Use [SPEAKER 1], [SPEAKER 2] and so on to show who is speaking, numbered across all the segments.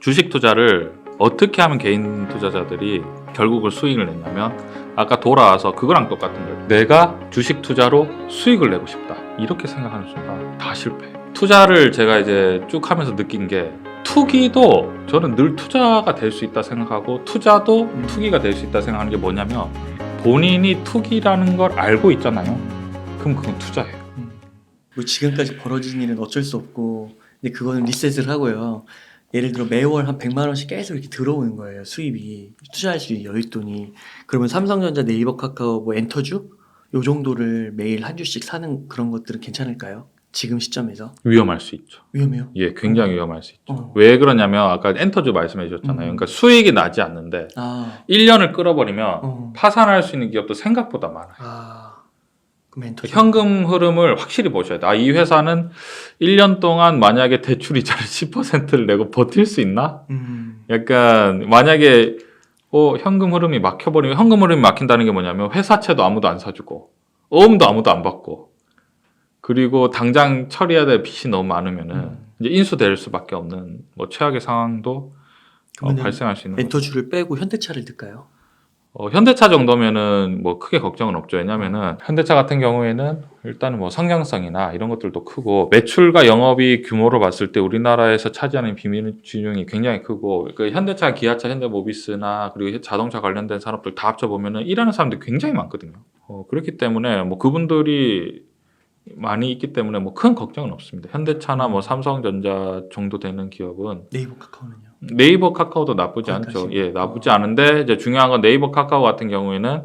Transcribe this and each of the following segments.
[SPEAKER 1] 주식 투자를 어떻게 하면 개인 투자자들이 결국은 수익을 냈냐면 아까 돌아와서 그거랑 똑같은 거예요. 내가 주식 투자로 수익을 내고 싶다. 이렇게 생각하는 순간 다 실패. 투자를 제가 이제 쭉 하면서 느낀 게 투기도 저는 늘 투자가 될 수 있다 생각하고 투자도 투기가 될 수 있다 생각하는 게 뭐냐면 본인이 투기라는 걸 알고 있잖아요. 그럼 그건 투자예요.
[SPEAKER 2] 뭐 지금까지 벌어진 일은 어쩔 수 없고 근데 그거는 리셋을 하고요. 예를 들어 매월 한 100만 원씩 계속 이렇게 들어오는 거예요. 수입이 투자할 수 있는 여윳돈이. 그러면 삼성전자, 네이버, 카카오, 뭐 엔터주 요 정도를 매일 한 주씩 사는 그런 것들은 괜찮을까요? 지금 시점에서
[SPEAKER 1] 위험할 수 있죠.
[SPEAKER 2] 위험해요?
[SPEAKER 1] 예, 굉장히 위험할 수 있죠.
[SPEAKER 2] 어.
[SPEAKER 1] 왜 그러냐면 아까 엔터주 말씀해 주셨잖아요. 그러니까 수익이 나지 않는데
[SPEAKER 2] 아,
[SPEAKER 1] 1년을 끌어버리면
[SPEAKER 2] 어.
[SPEAKER 1] 파산할 수 있는 기업도 생각보다 많아요.
[SPEAKER 2] 그럼 엔터주
[SPEAKER 1] 현금 흐름을 확실히 보셔야 돼요. 이 회사는 1년 동안 만약에 대출 이자를 10%를 내고 버틸 수 있나? 약간 만약에 현금 흐름이 막혀버리면 현금 흐름이 막힌다는 게 뭐냐면 회사채도 아무도 안 사주고 어음도 아무도 안 받고 그리고 당장 처리해야 될 빚이 너무 많으면은 이제 인수될 수밖에 없는 뭐 최악의 상황도 발생할 수 있는
[SPEAKER 2] 엔터주를 빼고 현대차를 넣을까요?
[SPEAKER 1] 현대차 정도면은 뭐 크게 걱정은 없죠. 왜냐면은 현대차 같은 경우에는 일단은 뭐 성장성이나 이런 것들도 크고 매출과 영업이익 규모로 봤을 때 우리나라에서 차지하는 비밀 비중이 굉장히 크고 그 현대차, 기아차, 현대모비스나 그리고 자동차 관련된 산업들 다 합쳐 보면은 일하는 사람들이 굉장히 많거든요. 그렇기 때문에 뭐 그분들이 많이 있기 때문에 뭐 큰 걱정은 없습니다. 현대차나 뭐 삼성전자 정도 되는 기업은
[SPEAKER 2] 네이버, 카카오는요?
[SPEAKER 1] 네이버, 카카오도 나쁘지 않죠. 예, 나쁘지 않은데 이제 중요한 건 네이버, 카카오 같은 경우에는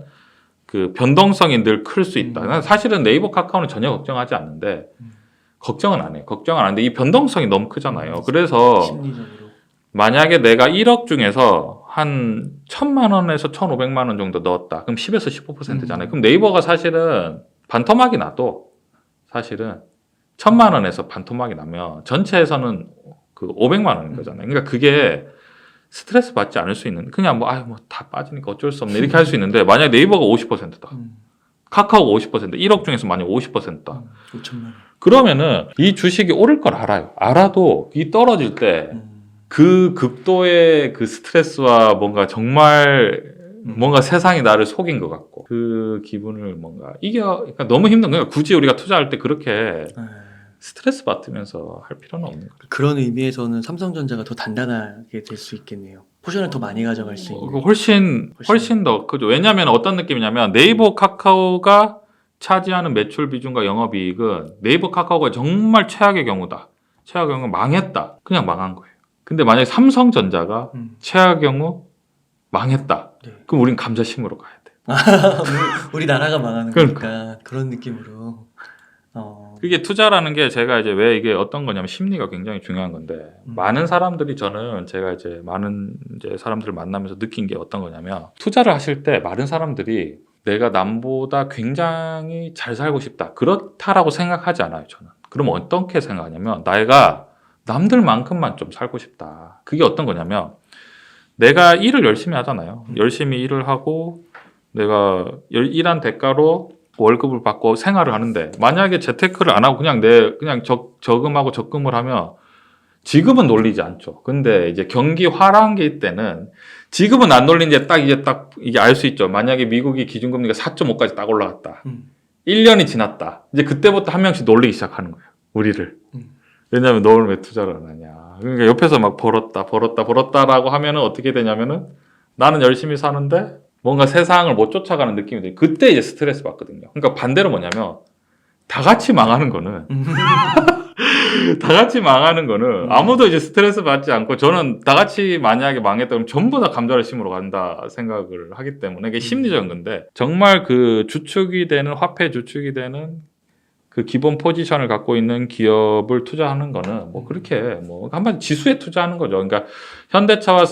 [SPEAKER 1] 그 변동성이 늘 클 수 있다. 사실은 네이버, 카카오는 전혀 걱정하지 않는데 걱정은 안 해요. 걱정은 안 하는데 이 변동성이 너무 크잖아요. 그래서
[SPEAKER 2] 심리적으로.
[SPEAKER 1] 만약에 내가 1억 중에서 한 1,000만 원에서 1,500만 원 정도 넣었다. 그럼 10에서 15%잖아요. 그럼 네이버가 사실은 반토막이 나도 사실은 1,000만 원에서 반토막이 나면 전체에서는 그 500만 원인 거잖아요. 그러니까 그게 스트레스 받지 않을 수 있는 그냥 뭐 다 빠지니까 어쩔 수 없네 이렇게 할 수 있는데 만약 네이버가 50%다. 카카오가 50%, 1억 중에서 만약 50%다.
[SPEAKER 2] 5천만 원.
[SPEAKER 1] 그러면은 이 주식이 오를 걸 알아요. 알아도 이 떨어질 때 그 극도의 그 스트레스와 뭔가 정말 뭔가 세상이 나를 속인 것 같고 그 기분을 뭔가 그러니까 너무 힘든 거예요. 굳이 우리가 투자할 때 그렇게 스트레스 받으면서 할 필요는 없는 거예요.
[SPEAKER 2] 그런 의미에서는 삼성전자가 더 단단하게 될 수 있겠네요. 포션을 더 많이 가져갈 수 있는.
[SPEAKER 1] 훨씬 더 크죠. 왜냐하면 어떤 느낌이냐면 네이버, 카카오가 차지하는 매출 비중과 영업이익은 네이버, 카카오가 정말 최악의 경우다. 최악의 경우 망했다. 그냥 망한 거예요. 근데 만약에 삼성전자가 최악의 경우 망했다.
[SPEAKER 2] 네.
[SPEAKER 1] 그럼 우린 감자심으로 가야 돼.
[SPEAKER 2] 우리나라가 망하는 거니까 그런 느낌으로.
[SPEAKER 1] 그게 투자라는 게 제가 이제 왜 이게 어떤 거냐면 심리가 굉장히 중요한 건데 많은 사람들이 저는 제가 이제 많은 이제 사람들을 만나면서 느낀 게 어떤 거냐면 투자를 하실 때 많은 사람들이 내가 남보다 굉장히 잘 살고 싶다 그렇다라고 생각하지 않아요. 저는. 그럼 어떻게 생각하냐면 내가 남들만큼만 좀 살고 싶다. 그게 어떤 거냐면 내가 일을 열심히 하잖아요. 열심히 일을 하고 내가 일한 대가로 월급을 받고 생활을 하는데 만약에 재테크를 안 하고 그냥 저금하고 적금을 하면 지금은 놀리지 않죠. 근데 이제 경기 화랑기 때는 지금은 안 놀리는데 이게 알 수 있죠. 만약에 미국이 기준금리가 4.5까지 딱 올라갔다. 1년이 지났다. 이제 그때부터 한 명씩 놀리기 시작하는 거예요. 우리를. 왜냐하면 너는 왜 투자를 안 하냐. 그러니까 옆에서 막 벌었다라고 하면은 어떻게 되냐면은 나는 열심히 사는데 뭔가 세상을 못 쫓아가는 느낌이 들어요. 그때 이제 스트레스 받거든요. 그러니까 반대로 뭐냐면 다 같이 망하는 거는 아무도 이제 스트레스 받지 않고 저는 다 같이 만약에 망했다 그러면 전부 다 감자를 심으러 간다 생각을 하기 때문에 이게 심리적인 건데 정말 그 주축이 되는 화폐 주축이 되는 그 기본 포지션을 갖고 있는 기업을 투자하는 거는 뭐 그렇게 뭐 한번 지수에 투자하는 거죠. 그러니까 현대차와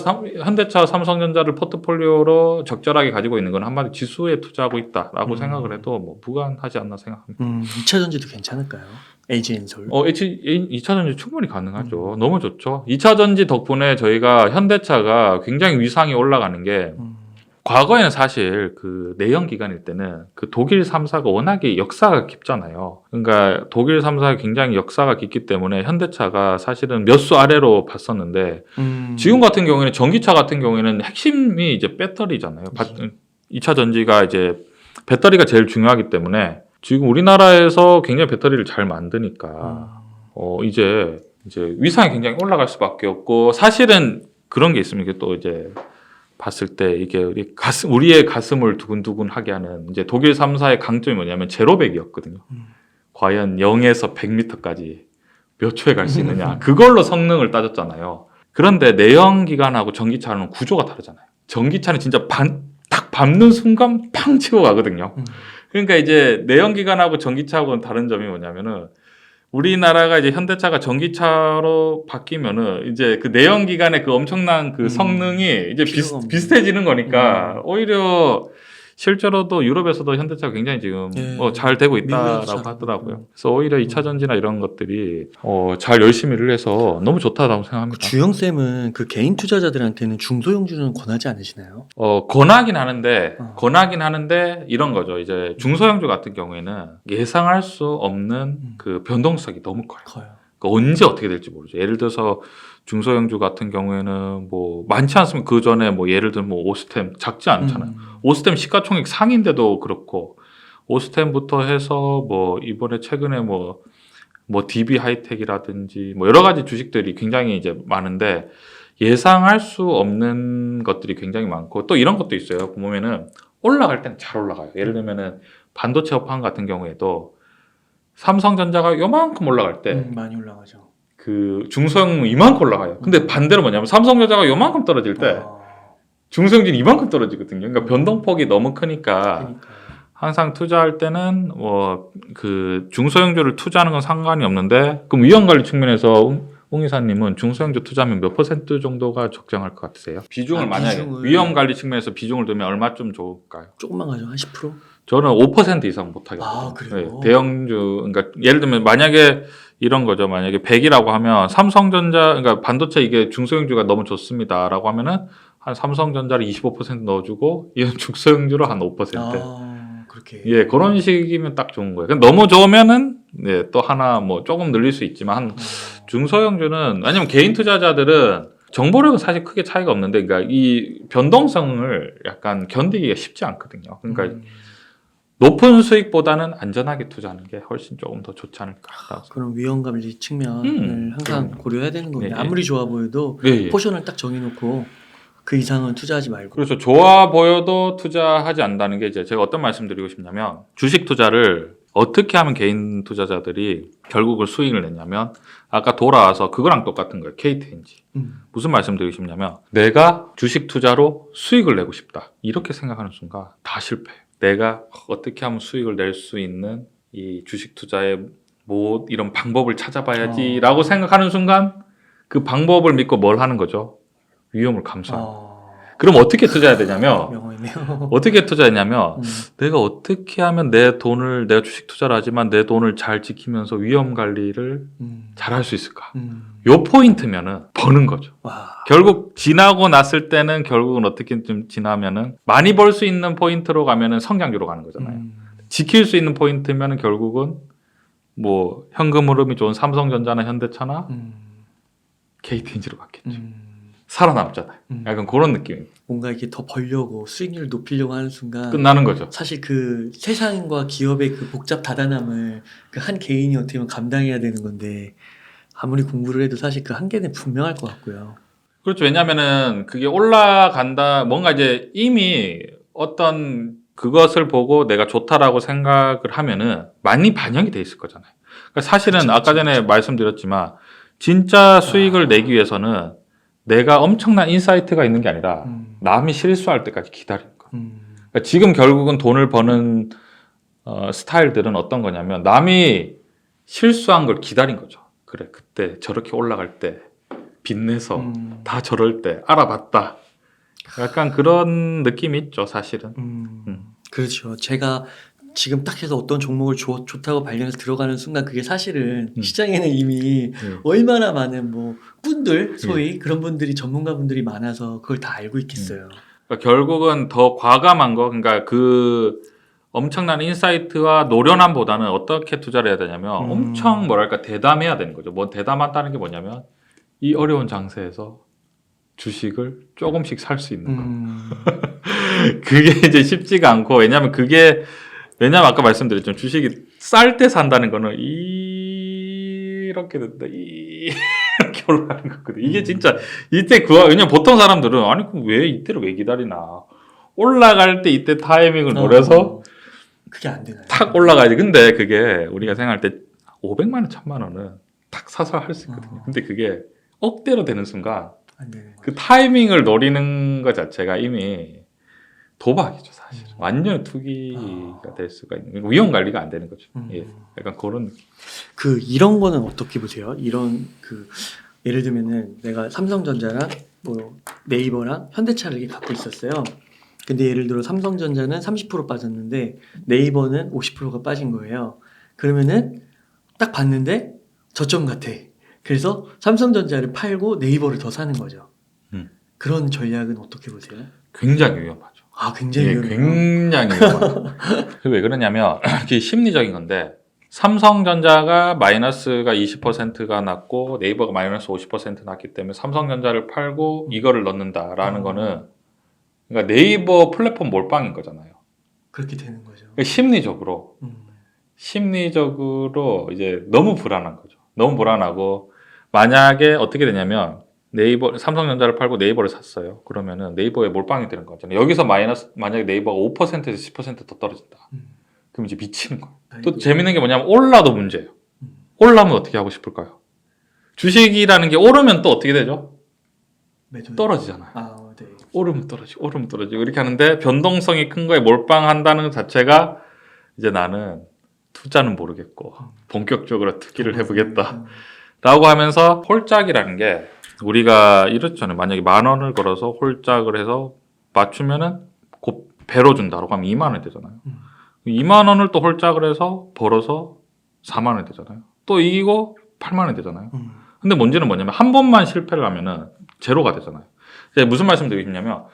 [SPEAKER 1] 삼성전자를 포트폴리오로 적절하게 가지고 있는 건 한마디 지수에 투자하고 있다라고 생각을 해도 뭐 무관하지 않나 생각합니다.
[SPEAKER 2] 2차전지도 괜찮을까요? LG엔솔.
[SPEAKER 1] 2차전지 충분히 가능하죠. 너무 좋죠. 2차전지 덕분에 저희가 현대차가 굉장히 위상이 올라가는 게 과거에는 사실 그 내연 기관일 때는 그 독일 3사가 워낙에 역사가 깊잖아요. 그러니까 독일 3사가 굉장히 역사가 깊기 때문에 현대차가 사실은 몇 수 아래로 봤었는데 지금 같은 경우에는 전기차 같은 경우에는 핵심이 이제 배터리잖아요. 2차 전지가 이제 배터리가 제일 중요하기 때문에 지금 우리나라에서 굉장히 배터리를 잘 만드니까 이제 위상이 굉장히 올라갈 수밖에 없고 사실은 그런 게 있습니다. 이게 또 이제 봤을 때 이게 우리의 가슴을 두근두근하게 하는 이제 독일 3사의 강점이 뭐냐면 제로백이었거든요. 과연 0에서 100m까지 몇 초에 갈 수 있느냐. 그걸로 성능을 따졌잖아요. 그런데 내연 기관하고 전기차는 구조가 다르잖아요. 전기차는 진짜 딱 밟는 순간 팡 치고 가거든요. 그러니까 이제 내연 기관하고 전기차하고는 다른 점이 뭐냐면은 우리나라가 이제 현대차가 전기차로 바뀌면은 이제 그 내연 기관의 그 엄청난 그 성능이 이제 비슷해지는 거니까 오히려 실제로도 유럽에서도 현대차가 굉장히 지금 잘 되고 있다라고 하더라고요. 그래서 오히려 2차 전지나 이런 것들이 잘 열심히 를 해서 너무 좋다라고 생각합니다.
[SPEAKER 2] 주영 쌤은 그 개인 투자자들한테는 중소형주는 권하지 않으시나요?
[SPEAKER 1] 권하긴 하는데 이런 거죠. 이제 중소형주 같은 경우에는 예상할 수 없는 그 변동성이 너무 커요. 그러니까 언제 어떻게 될지 모르죠. 예를 들어서 중소형주 같은 경우에는 뭐 많지 않으면 그 전에 뭐 예를 들면 뭐 오스템 작지 않잖아요. 오스템 시가총액 상인데도 그렇고 오스템부터 해서 뭐 이번에 최근에 뭐 DB 하이텍이라든지 뭐 여러 가지 주식들이 굉장히 이제 많은데 예상할 수 없는 것들이 굉장히 많고 또 이런 것도 있어요. 보면은 올라갈 때는 잘 올라가요. 예를 들면은 반도체 업황 같은 경우에도 삼성전자가 요만큼 올라갈 때
[SPEAKER 2] 많이 올라가죠.
[SPEAKER 1] 그 중소형은 이만큼 올라가요. 근데 반대로 뭐냐면 삼성전자가 요만큼 떨어질 때 중소형주는 이만큼 떨어지거든요. 그러니까 변동폭이 너무 크니까 항상 투자할 때는 그 중소형주를 투자하는 건 상관이 없는데 그럼 위험 관리 측면에서 웅 이사님은 중소형주 투자하면 몇 % 정도가 적정할 것 같으세요? 비중을 만약에 위험 관리 측면에서 비중을 두면 얼마쯤 좋을까요?
[SPEAKER 2] 조금만 가죠. 한 10%?
[SPEAKER 1] 저는 5% 이상 못 하겠거든요.
[SPEAKER 2] 그래요?
[SPEAKER 1] 네, 대형주 그러니까 예를 들면 만약에 이런 거죠. 만약에 100이라고 하면 삼성전자 그러니까 반도체 이게 중소형주가 너무 좋습니다라고 하면은 한 삼성전자를 25% 넣어주고 이런 중소형주로 한 5%.
[SPEAKER 2] 그렇게.
[SPEAKER 1] 예, 그런 식이면 딱 좋은 거예요. 너무 좋으면은 또 하나 뭐 조금 늘릴 수 있지만 한 중소형주는 왜냐면 개인 투자자들은 정보력은 사실 크게 차이가 없는데 그러니까 이 변동성을 약간 견디기가 쉽지 않거든요. 그러니까 높은 수익보다는 안전하게 투자하는 게 훨씬 조금 더 좋지 않을까.
[SPEAKER 2] 그런 위험관리 측면을 항상 고려해야 되는 거예요. 아무리 좋아 보여도 포션을 딱 정해놓고 그 이상은 투자하지 말고.
[SPEAKER 1] 그렇죠. 좋아 보여도 투자하지 않는다는 게 이제 제가 어떤 말씀드리고 싶냐면 주식 투자를 어떻게 하면 개인 투자자들이 결국은 수익을 냈냐면 아까 돌아와서 그거랑 똑같은 거예요. KTNG. 무슨 말씀드리고 싶냐면 내가 주식 투자로 수익을 내고 싶다. 이렇게 생각하는 순간 다 실패해요. 내가 어떻게 하면 수익을 낼 수 있는 이 주식 투자의 뭐 이런 방법을 찾아봐야지라고 생각하는 순간 그 방법을 믿고 뭘 하는 거죠? 위험을 감수하는. 그럼 어떻게 투자해야 되냐면 어떻게 투자했냐면 내가 어떻게 하면 내 돈을 내가 주식 투자를 하지만 내 돈을 잘 지키면서 위험 관리를 잘 할 수 있을까? 요 포인트면은 버는 거죠. 결국 지나고 났을 때는 결국은 어떻게 좀 지나면은 많이 벌 수 있는 포인트로 가면은 성장주로 가는 거잖아요. 지킬 수 있는 포인트면은 결국은 뭐 현금 흐름이 좋은 삼성전자나 현대차나 KTNG로 갔겠죠. 살아남잖아요. 약간 그런 느낌입니다.
[SPEAKER 2] 뭔가 이렇게 더 벌려고 수익률을 높이려고 하는 순간
[SPEAKER 1] 끝나는 거죠.
[SPEAKER 2] 사실 그 세상과 기업의 그 복잡 다단함을 그 한 개인이 어떻게 보면 감당해야 되는 건데 아무리 공부를 해도 사실 그 한계는 분명할 것 같고요.
[SPEAKER 1] 그렇죠. 왜냐면은 그게 올라간다 뭔가 이제 이미 어떤 그것을 보고 내가 좋다라고 생각을 하면은 많이 반영이 돼 있을 거잖아요. 그러니까 사실은 아까 전에 말씀드렸지만 진짜 수익을 내기 위해서는 내가 엄청난 인사이트가 있는 게 아니라 남이 실수할 때까지 기다리는 거예요. 그러니까 지금 결국은 돈을 버는 스타일들은 어떤 거냐면 남이 실수한 걸 기다린 거죠. 그래 그때 저렇게 올라갈 때 빚내서 다 저럴 때 알아봤다. 약간 그런 느낌이 있죠 사실은.
[SPEAKER 2] 그렇죠. 제가 지금 딱 해서 어떤 종목을 좋다고 발견해서 들어가는 순간 그게 사실은 시장에는 이미 얼마나 많은 뭐 꾼들 소위 그런 분들이 전문가분들이 많아서 그걸 다 알고 있겠어요.
[SPEAKER 1] 그러니까 결국은 더 과감한 거, 그러니까 그 엄청난 인사이트와 노련함보다는 어떻게 투자를 해야 되냐면 엄청 뭐랄까 대담해야 되는 거죠. 뭐 대담하다는 게 뭐냐면 이 어려운 장세에서 주식을 조금씩 살 수 있는 거. 그게 이제 쉽지가 않고 왜냐면 아까 말씀드렸죠. 주식이 쌀 때 산다는 거는 이렇게 된다. 이렇게 올라가는 거거든. 이게 진짜 이때 왜냐면 보통 사람들은 아니 그럼 왜 이때를 왜 기다리나. 올라갈 때 이때 타이밍을 노려서
[SPEAKER 2] 그게 안 되나요?
[SPEAKER 1] 탁 올라가야지. 근데 그게 우리가 생각할 때 500만 원, 1000만 원은 탁 사서 할 수 있거든요. 근데 그게 억대로 되는 순간
[SPEAKER 2] 안 되는
[SPEAKER 1] 그 타이밍을 노리는 것 자체가 이미 도박이죠, 사실. 완전 투기가 될 수가 있는. 위험 관리가 안 되는 거죠. 예. 약간 그런 느낌.
[SPEAKER 2] 이런 거는 어떻게 보세요? 이런 예를 들면은 내가 삼성전자랑 뭐 네이버랑 현대차를 이렇게 갖고 있었어요. 근데 예를 들어 삼성전자는 30% 빠졌는데 네이버는 50%가 빠진 거예요. 그러면은 딱 봤는데 저점 같아. 그래서 삼성전자를 팔고 네이버를 더 사는 거죠. 그런 전략은 어떻게 보세요?
[SPEAKER 1] 굉장히 위험하죠.
[SPEAKER 2] 굉장히
[SPEAKER 1] 예,
[SPEAKER 2] 위험해요.
[SPEAKER 1] 굉장히 위험하죠. 왜 그러냐면 이게 심리적인 건데 삼성전자가 마이너스가 20%가 났고 네이버가 마이너스 50% 났기 때문에 삼성전자를 팔고 이거를 넣는다라는 거는 그러니까 네이버 플랫폼 몰빵인 거잖아요.
[SPEAKER 2] 그렇게 되는 거죠.
[SPEAKER 1] 그러니까 심리적으로 이제 너무 불안한 거죠. 너무 불안하고 만약에 어떻게 되냐면 삼성전자를 팔고 네이버를 샀어요. 그러면은 네이버에 몰빵이 되는 거잖아요. 여기서 만약에 네이버가 5%에서 10% 더 떨어진다. 그럼 이제 미치는 거예요. 또 재밌는 게 뭐냐면 올라도 문제예요. 올라면 어떻게 하고 싶을까요? 주식이라는 게 오르면 또 어떻게 되죠? 떨어지잖아요.
[SPEAKER 2] 네.
[SPEAKER 1] 오르면 떨어지고 이렇게 하는데 변동성이 큰 거에 몰빵한다는 것 자체가 이제 나는 투자는 모르겠고 본격적으로 투기를 해보겠다 라고 하면서 홀짝이라는 게 우리가 이렇잖아요. 만약에 10,000원을 걸어서 홀짝을 해서 맞추면은 곧 배로 준다라고 하면 20,000원이 되잖아요. 20,000원을 또 홀짝을 해서 벌어서 40,000원이 되잖아요. 또 이기고 80,000원이 되잖아요. 근데 문제는 뭐냐면 한 번만 실패를 하면은 제로가 되잖아요. 무슨 말씀 드리고 싶냐면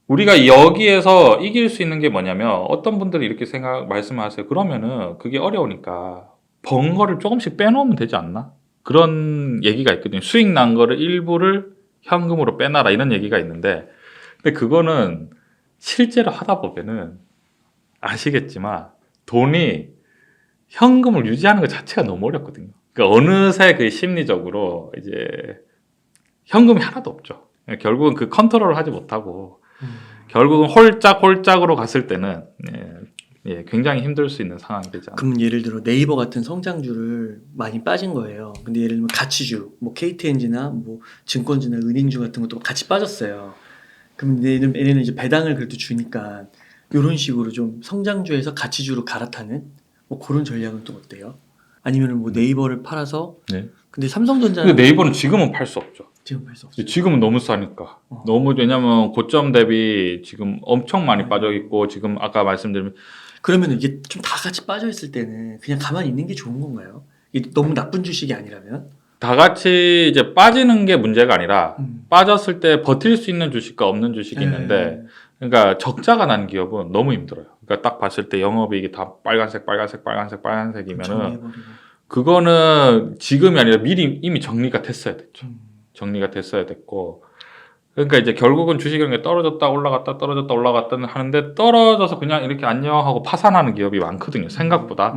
[SPEAKER 1] 우리가 여기에서 이길 수 있는 게 뭐냐면 어떤 분들이 이렇게 말씀하세요. 그러면은 그게 어려우니까 번 거를 조금씩 빼놓으면 되지 않나? 그런 얘기가 있거든요. 수익 난 거를 일부를 현금으로 빼놔라 이런 얘기가 있는데 근데 그거는 실제로 하다 보면은 아시겠지만 돈이 현금을 유지하는 것 자체가 너무 어렵거든요. 그러니까 어느새 그 심리적으로 이제 현금이 하나도 없죠. 결국은 그 컨트롤을 하지 못하고 결국은 홀짝으로 갔을 때는 굉장히 힘들 수 있는 상황이 되지 않나요?
[SPEAKER 2] 그럼 예를 들어 네이버 같은 성장주를 많이 빠진 거예요. 근데 예를 들면 가치주, 뭐 KTNG나 뭐 증권주나 은행주 같은 것도 같이 빠졌어요. 그럼 얘는 이제 배당을 그래도 주니까 이런 식으로 좀 성장주에서 가치주로 갈아타는 뭐 그런 전략은 또 어때요? 아니면 뭐 네이버를 팔아서 근데 삼성전자는
[SPEAKER 1] 근데 네이버는 지금은 팔 수 없죠.
[SPEAKER 2] 지금 팔 수 없죠.
[SPEAKER 1] 지금은 너무 싸니까. 왜냐면 고점 대비 지금 엄청 많이 빠져 있고 지금 아까 말씀드린
[SPEAKER 2] 그러면 이게 좀 다 같이 빠져 있을 때는 그냥 가만히 있는 게 좋은 건가요? 이게 너무 나쁜 주식이 아니라면?
[SPEAKER 1] 다 같이 이제 빠지는 게 문제가 아니라 빠졌을 때 버틸 수 있는 주식과 없는 주식이 있는데 그러니까 적자가 난 기업은 너무 힘들어요. 그러니까 딱 봤을 때 영업이익이 다 빨간색이면은 그거는 지금이 아니라 미리 이미 정리가 됐어야 됐죠. 정리가 됐어야 됐고 그러니까 이제 결국은 주식이라는 게 떨어졌다 올라갔다 하는데 떨어져서 그냥 이렇게 안녕하고 파산하는 기업이 많거든요. 생각보다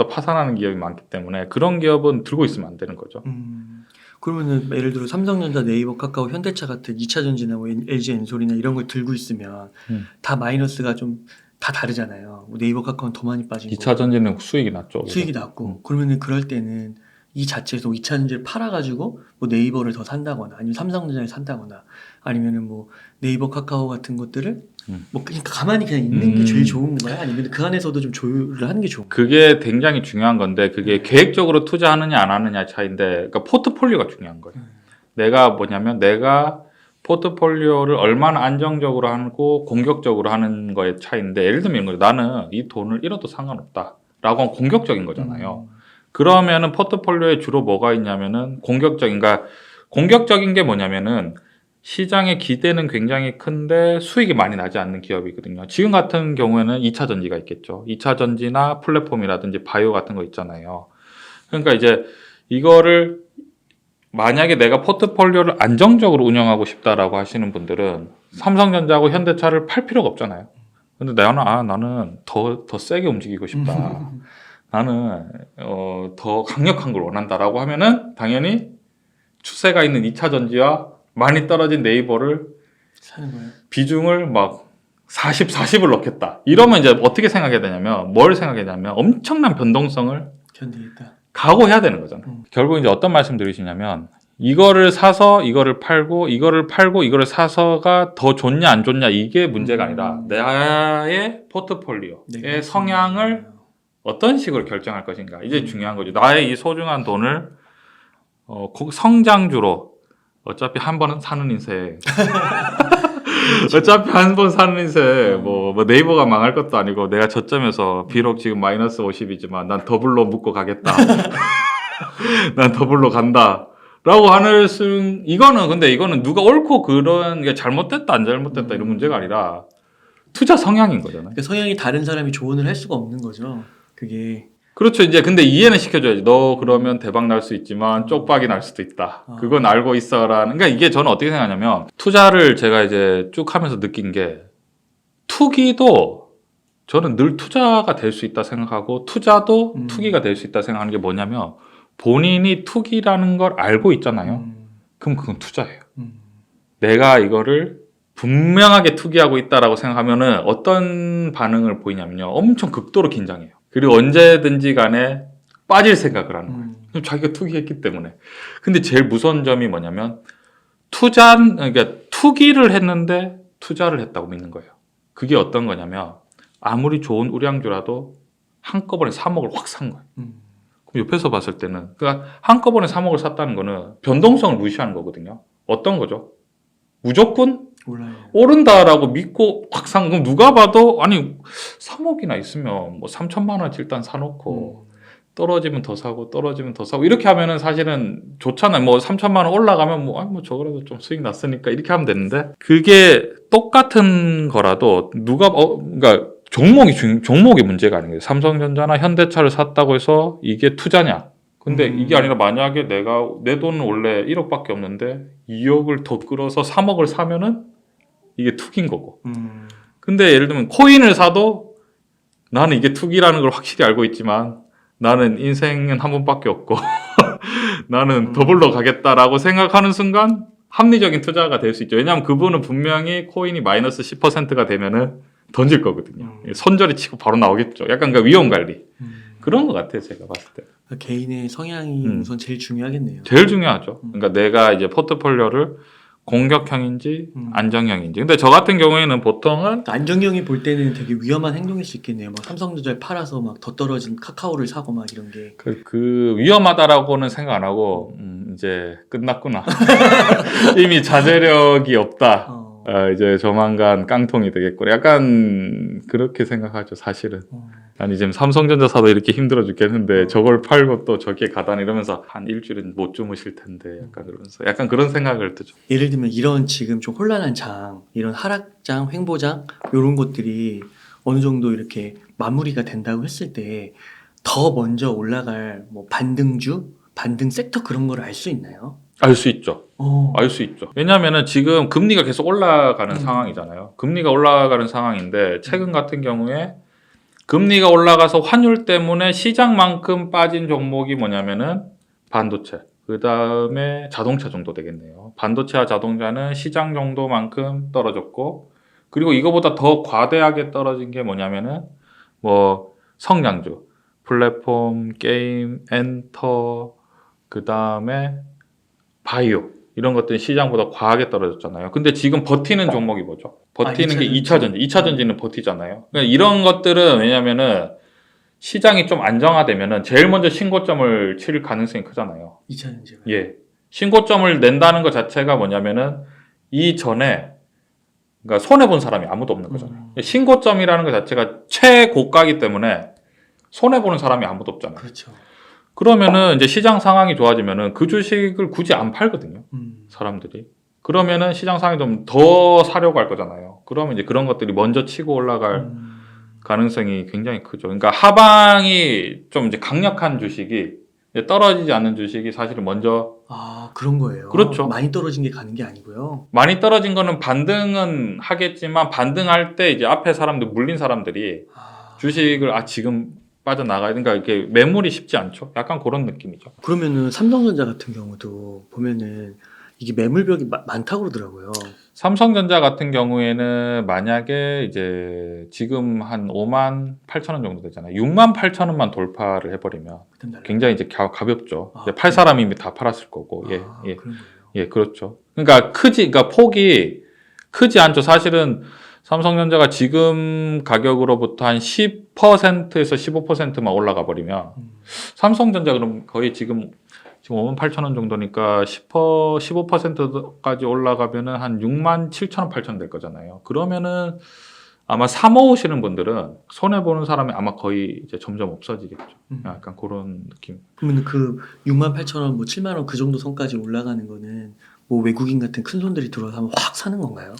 [SPEAKER 1] 파산하는 기업이 많기 때문에 그런 기업은 들고 있으면 안 되는 거죠.
[SPEAKER 2] 그러면은 예를 들어 삼성전자, 네이버, 카카오, 현대차 같은 2차전지나 뭐 LG 엔솔이나 이런 걸 들고 있으면 다 마이너스가 좀 다 다르잖아요. 뭐 네이버, 카카오는 더 많이 빠지고
[SPEAKER 1] 2차 전지는 수익이 낮죠.
[SPEAKER 2] 수익이 낮고 그러면은 그럴 때는 이 자체에서 2차전지를 팔아가지고 뭐 네이버를 더 산다거나 아니면 삼성전자를 산다거나 아니면은 뭐 네이버, 카카오 같은 것들을 뭐 그러니까 가만히 그냥 있는 게 제일 좋은 거야? 아니면 그 안에서도 좀 조율을 하는 게 좋은 거야?
[SPEAKER 1] 그게 굉장히 중요한 건데 그게 계획적으로 투자하느냐 안 하느냐 차이인데 그러니까 포트폴리오가 중요한 거예요. 내가 포트폴리오를 얼마나 안정적으로 하고 공격적으로 하는 거의 차이인데 예를 들면 이런 거죠. 나는 이 돈을 잃어도 상관없다 라고 하면 공격적인 거잖아요. 그러면은 포트폴리오에 주로 뭐가 있냐면은 공격적인 게 뭐냐면은 시장의 기대는 굉장히 큰데 수익이 많이 나지 않는 기업이거든요. 지금 같은 경우에는 2차 전지가 있겠죠. 2차 전지나 플랫폼이라든지 바이오 같은 거 있잖아요. 그러니까 이제 이거를 만약에 내가 포트폴리오를 안정적으로 운영하고 싶다라고 하시는 분들은 삼성전자하고 현대차를 팔 필요가 없잖아요. 근데 나는 더 세게 움직이고 싶다. 나는 더 강력한 걸 원한다라고 하면은 당연히 추세가 있는 2차 전지와 많이 떨어진 네이버를
[SPEAKER 2] 사는 거예요.
[SPEAKER 1] 비중을 막 40을 넣겠다. 이러면 이제 어떻게 생각해야 되냐면 뭘 생각해야 되냐면 엄청난 변동성을
[SPEAKER 2] 견디겠다.
[SPEAKER 1] 각오해야 되는 거잖아요. 결국 이제 어떤 말씀 드리시냐면 이거를 사서 이거를 팔고 이거를 사서가 더 좋냐 안 좋냐 이게 문제가 아니라 나의 포트폴리오의 성향을 어떤 식으로 결정할 것인가 이제 중요한 거죠. 나의 이 소중한 돈을 성장주로 어차피 한 번은 사는 인생 어차피 한 번 사는 인생 뭐 네이버가 망할 것도 아니고 내가 저점에서 비록 지금 마이너스 50이지만 난 더블로 묶고 가겠다. 난 더블로 간다. 라고 하는 이거는 누가 옳고 그런 게 잘못됐다 안 잘못됐다 이런 문제가 아니라 투자 성향인 거잖아요.
[SPEAKER 2] 그러니까 성향이 다른 사람이 조언을 할 수가 없는 거죠. 그게
[SPEAKER 1] 그렇죠. 이제 근데 이해는 시켜줘야지. 너 그러면 대박 날 수 있지만 쪽박이 날 수도 있다. 그건 알고 있어라는. 그러니까 이게 저는 어떻게 생각하냐면 투자를 제가 이제 쭉 하면서 느낀 게 투기도 저는 늘 투자가 될 수 있다 생각하고 투자도 투기가 될 수 있다 생각하는 게 뭐냐면 본인이 투기라는 걸 알고 있잖아요. 그럼 그건 투자예요. 내가 이거를 분명하게 투기하고 있다라고 생각하면은 어떤 반응을 보이냐면요. 엄청 극도로 긴장해요. 그리고 언제든지 간에 빠질 생각을 하는 거예요. 자기가 투기했기 때문에. 근데 제일 무서운 점이 뭐냐면 그러니까 투기를 했는데 투자를 했다고 믿는 거예요. 그게 어떤 거냐면 아무리 좋은 우량주라도 한꺼번에 3억을 확 산 거예요. 그럼 옆에서 봤을 때는 그러니까 한꺼번에 3억을 샀다는 거는 변동성을 무시하는 거거든요. 어떤 거죠? 무조건
[SPEAKER 2] 몰라요.
[SPEAKER 1] 오른다라고 믿고 확 산. 그럼 누가 봐도 아니 3억이나 있으면 뭐 3천만 원치 일단 사놓고 떨어지면 더 사고 떨어지면 더 사고 이렇게 하면은 사실은 좋잖아요. 뭐 3천만 원 올라가면 뭐 저거라도 좀 수익 났으니까 이렇게 하면 되는데 그게 똑같은 거라도 그러니까 종목이 문제가 아닌 거예요. 삼성전자나 현대차를 샀다고 해서 이게 투자냐? 근데 이게 아니라 만약에 내가 내 돈은 원래 1억밖에 없는데 2억을 더 끌어서 3억을 사면은 이게 투기인 거고. 근데 예를 들면 코인을 사도 나는 이게 투기라는 걸 확실히 알고 있지만 나는 인생은 한 번밖에 없고 나는 더블로 가겠다라고 생각하는 순간 합리적인 투자가 될 수 있죠. 왜냐하면 그분은 분명히 코인이 마이너스 10%가 되면은 던질 거거든요. 손절이 치고 바로 나오겠죠. 약간 그 위험 관리. 그런 것 같아요, 제가 봤을 때.
[SPEAKER 2] 그러니까 개인의 성향이 우선 제일 중요하겠네요.
[SPEAKER 1] 제일 중요하죠. 그러니까 내가 이제 포트폴리오를 공격형인지 안정형인지. 근데 저 같은 경우에는 보통은
[SPEAKER 2] 그러니까 안정형이 볼 때는 되게 위험한 행동일 수 있겠네요. 막 삼성전자를 팔아서 막 더 떨어진 카카오를 사고 막 이런 게.
[SPEAKER 1] 그 위험하다라고는 생각 안 하고 이제 끝났구나. 이미 자제력이 없다. 이제 조만간 깡통이 되겠구나. 약간 그렇게 생각하죠, 사실은. 아니 지금 삼성전자 사도 이렇게 힘들어 죽겠는데 저걸 팔고 또 저기에 가다니 이러면서 한 일주일은 못 주무실 텐데 약간 그러면서 약간 그런 생각을 드죠.
[SPEAKER 2] 예를 들면 이런 지금 좀 혼란한 장, 이런 하락장, 횡보장 이런 것들이 어느 정도 이렇게 마무리가 된다고 했을 때 더 먼저 올라갈 뭐 반등주, 반등 섹터 그런 걸 알 수 있나요?
[SPEAKER 1] 알 수 있죠. 알 수 있죠. 왜냐하면은 지금 금리가 계속 올라가는 상황이잖아요. 금리가 올라가는 상황인데 최근 같은 경우에 금리가 올라가서 환율 때문에 시장만큼 빠진 종목이 뭐냐면은 반도체. 그 다음에 자동차 정도 되겠네요. 반도체와 자동차는 시장 정도만큼 떨어졌고, 그리고 이거보다 더 과대하게 떨어진 게 뭐냐면은 뭐 성장주, 플랫폼, 게임, 엔터, 그 다음에 바이오. 이런 것들이 시장보다 과하게 떨어졌잖아요. 근데 지금 버티는 종목이 뭐죠? 버티는 게 2차 전지. 2차 전지는 버티잖아요. 그러니까 이런 것들은 왜냐면은 시장이 좀 안정화되면은 제일 먼저 신고점을 칠 가능성이 크잖아요.
[SPEAKER 2] 2차 전지가.
[SPEAKER 1] 예. 신고점을 낸다는 것 자체가 뭐냐면은 이전에 그러니까 손해본 사람이 아무도 없는 거잖아요. 신고점이라는 것 자체가 최고가이기 때문에 손해보는 사람이 아무도 없잖아요.
[SPEAKER 2] 그렇죠.
[SPEAKER 1] 그러면은 이제 시장 상황이 좋아지면은 그 주식을 굳이 안 팔거든요. 사람들이. 그러면은 시장 상황이 좀 더 사려고 할 거잖아요. 그러면 이제 그런 것들이 먼저 치고 올라갈 가능성이 굉장히 크죠. 그러니까 하방이 좀 이제 강력한 주식이 이제 떨어지지 않는 주식이 사실은 먼저
[SPEAKER 2] 아, 그런 거예요.
[SPEAKER 1] 그렇죠.
[SPEAKER 2] 많이 떨어진 게 가는 게 아니고요.
[SPEAKER 1] 많이 떨어진 거는 반등은 하겠지만 반등할 때 이제 앞에 사람들 물린 사람들이
[SPEAKER 2] 아,
[SPEAKER 1] 주식을 지금 빠져나가야 되니까 이게 매물이 쉽지 않죠. 약간 그런 느낌이죠.
[SPEAKER 2] 그러면은 삼성전자 같은 경우도 보면은 이게 매물벽이 많다고 그러더라고요.
[SPEAKER 1] 삼성전자 같은 경우에는 만약에 이제 지금 한 5만 8천 원 정도 되잖아요. 6만 8천 원만 돌파를 해버리면
[SPEAKER 2] 그땐 달라요.
[SPEAKER 1] 굉장히 이제 가볍죠.
[SPEAKER 2] 아,
[SPEAKER 1] 이제 팔 사람이 이미 다 팔았을 거고. 예,
[SPEAKER 2] 아,
[SPEAKER 1] 예,
[SPEAKER 2] 그런 거예요.
[SPEAKER 1] 예, 그렇죠. 그러니까 그러니까 폭이 크지 않죠. 사실은 삼성전자가 지금 가격으로부터 한 10%에서 15%만 올라가 버리면 삼성전자 그럼 거의 지금 5만 8천 원 정도니까 15%까지 올라가면은 한 6만 7천 원, 8천 원 될 거잖아요. 그러면은 아마 사 모으시는 분들은 손해 보는 사람이 아마 거의 이제 점점 없어지겠죠. 약간 그런 느낌.
[SPEAKER 2] 그러면 그 6만 8천 원, 뭐 7만 원 그 정도 선까지 올라가는 거는 뭐 외국인 같은 큰 손들이 들어와서 한번 확 사는 건가요?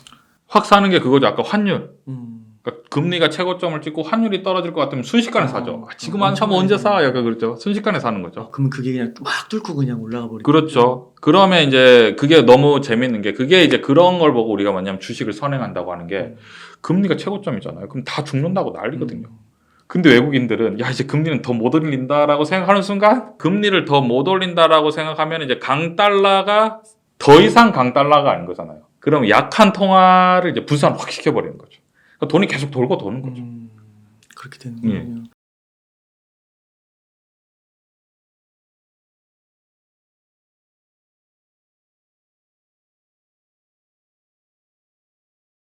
[SPEAKER 1] 확 사는 게 그거죠. 아까 환율.
[SPEAKER 2] 음.
[SPEAKER 1] 그러니까 금리가 최고점을 찍고 환율이 떨어질 것 같으면 순식간에 사죠. 지금 안 사면
[SPEAKER 2] 엄청나게
[SPEAKER 1] 언제 사? 약간 그렇죠. 순식간에 사는 거죠.
[SPEAKER 2] 아, 그러면 그게 그냥 막 뚫고 그냥 올라가 버리고.
[SPEAKER 1] 그렇죠. 그러면 이제 그게 너무 재밌는 게 그게 이제 그런 걸 보고 우리가 뭐냐면 주식을 선행한다고 하는 게 금리가 최고점이잖아요. 그럼 다 죽는다고 난리거든요. 근데 외국인들은 야 이제 금리는 더 못 올린다라고 생각하는 순간 금리를 더 못 올린다라고 생각하면 이제 강달러가 더 이상 강달러가 아닌 거잖아요. 그럼 약한 통화를 이제 분산 확 시켜버리는 거죠. 그러니까 돈이 계속 돌고 도는 거죠.
[SPEAKER 2] 그렇게 되는
[SPEAKER 1] 예.
[SPEAKER 2] 거군요.